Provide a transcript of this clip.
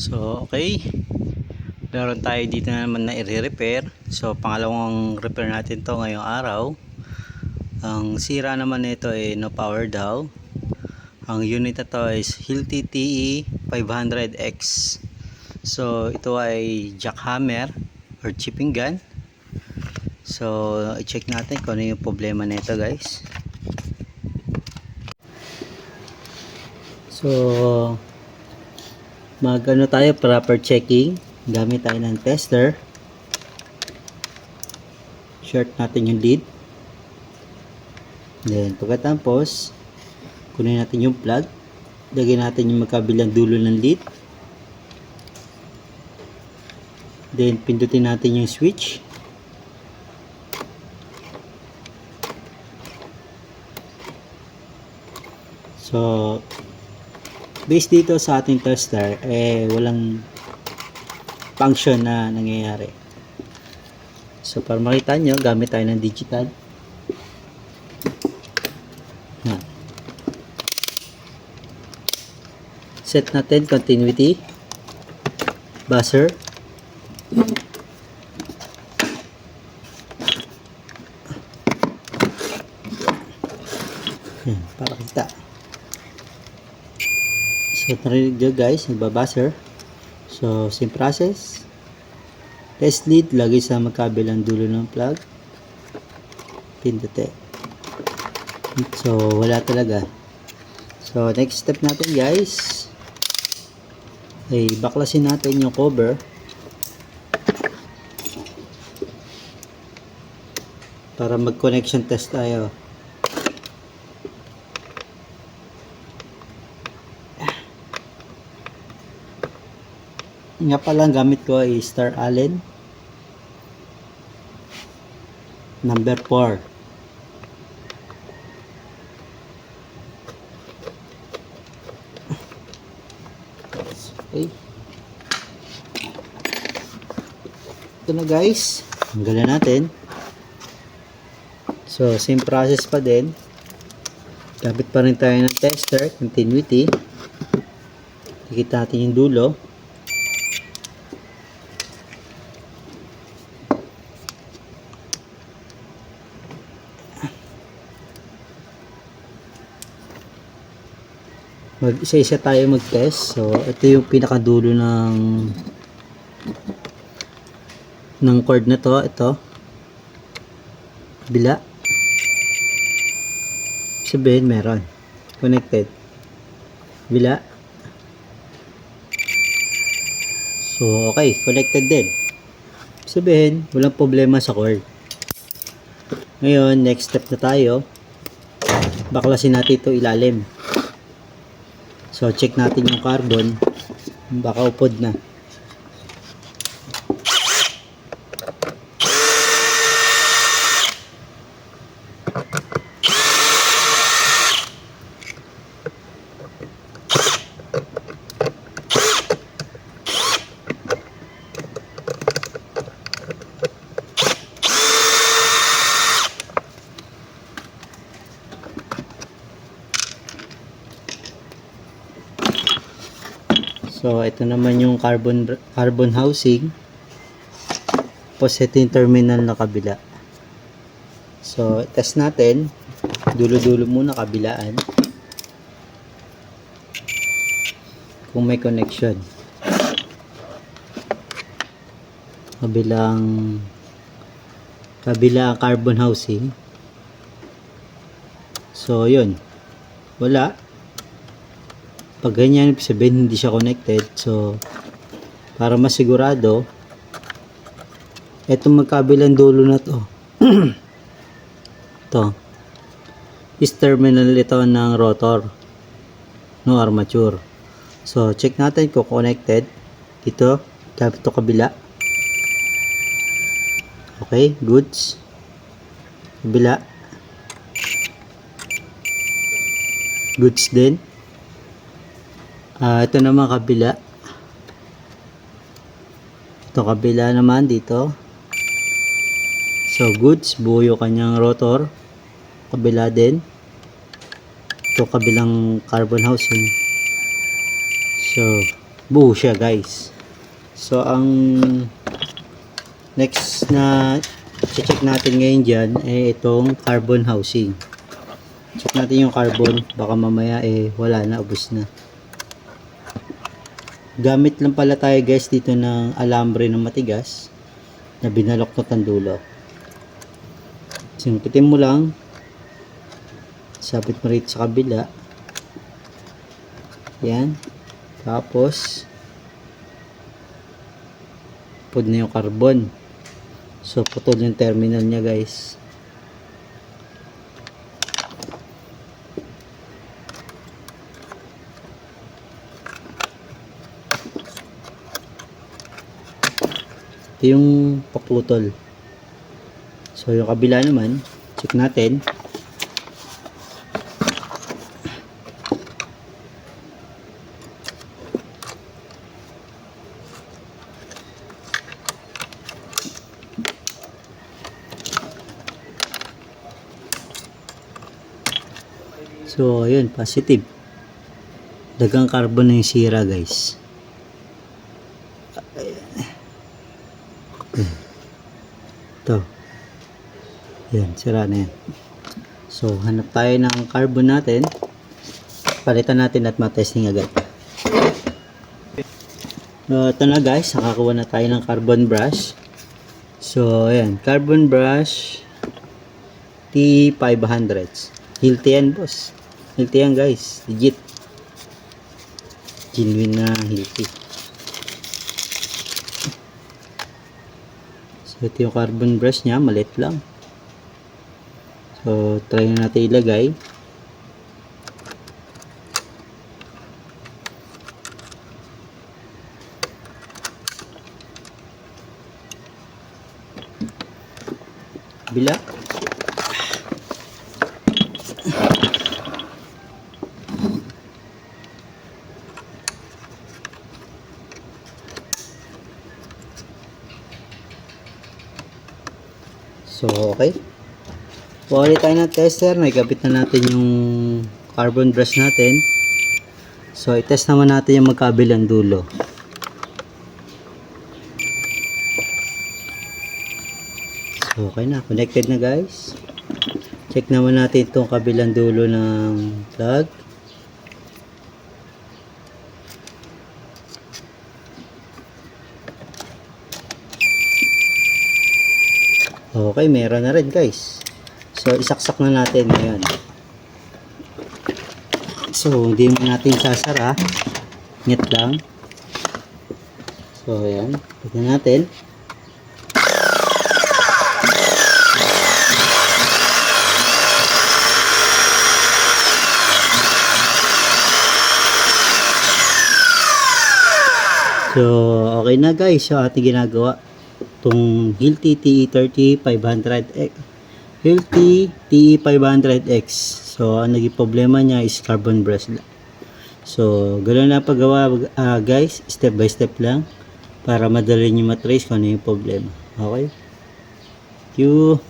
So okay, meron tayo dito na naman na i-repair. So pangalawang repair natin to ngayong araw. Ang sira naman nito ay no power daw. Ang unit na to is Hilti TE 500X. So ito ay jackhammer or chipping gun. So i-check natin kung ano yung problema nito, guys. So magano tayo, proper checking. Gamit tayo ng tester. Short natin yung lead. Then pagkatapos kunin natin yung plug. Lagyan natin yung magkabilang dulo ng lead. Then pindutin natin yung switch. So based dito sa ating tester, walang function na nangyayari. So para makita nyo, gamit tayo ng digital. Set natin continuity, buzzer, para kita. So narinig nyo, guys, nagbabuzzer. So same process. Test lead, lagay sa magkabilang dulo ng plug. Pindutin. So wala talaga. So next step natin, guys, ay baklasin natin yung cover para mag connection test tayo. Nga pala, gamit ko ay Star Allen number 4. Okay. Ito na, guys. Tanggalan natin. So same process pa din. Gamit pa rin tayo ng tester, continuity. Dikit natin yung dulo. Isa-isa tayo mag-test. So ito yung pinakadulo ng cord na to. Ito kabila. Sabihin meron connected. Kabila. So okay, connected din. Sabihin walang problema sa cord. Ngayon next step na tayo. Baklasin natin ito ilalim. So check natin yung carbon, baka upod na. So ito naman yung carbon housing. Tapos ito yung terminal na kabila. So test natin. Dulo-dulo muna kabilaan. Kung may connection. Kabilang carbon housing. So yun. Wala. Pag ganyan, sabihin hindi siya connected. So para masigurado, etong magkabilang dulo na to ito is terminal ito ng rotor no armature. So check natin kung connected dito, gamit ito kabila. Okay, goods. Kabila goods din. Ito naman kabila. Ito kabila naman dito. So goods, buo yung kanyang rotor. Kabila din. Ito kabilang carbon housing. So buo siya guys. So ang next na check natin ngayon dyan ay itong carbon housing. Check natin yung carbon, baka mamaya wala na, ubos na. Gamit lang pala tayo guys dito ng alambre ng matigas na binaloktot ang dulo. Singkitin mo lang, sabit mo rito sa kabila. Yan. Tapos pud na yung carbon. So putol yung terminal niya guys. Ito yung paputol. So yung kabila naman, check natin. So ayun, positive. Dagang carbon na yung sira guys. Ito. Yan, sira na yan. So hanap tayo ng carbon natin. Palitan natin at matesting agad. Ito na guys, nakakuha na tayo ng carbon brush. So ayan, carbon brush T500. Healthy yan boss. Healthy yan guys, legit. Genuine na healthy. So ito yung carbon brush nya, maliit lang. So try na natin ilagay. Bila. So okay. Kuha tayo ng tester, naikabit na natin yung carbon brush natin. So i-test naman natin yung magkabilang dulo. So okay na, connected na guys. Check naman natin itong kabilang dulo ng plug. Okay, meron na rin guys. So isaksak na natin ngayon. So hindi mo natin sasara, ngit lang. So ayan, tignan natin. So okay na guys, so ating ginagawa itong Hilti TE30 500X. Hilti TE500X. So ang naging problema niya is carbon brush lang. So ganoon na paggawa guys, step by step lang para madali niyo matrace kung ano yung problema. Okay? Thank you.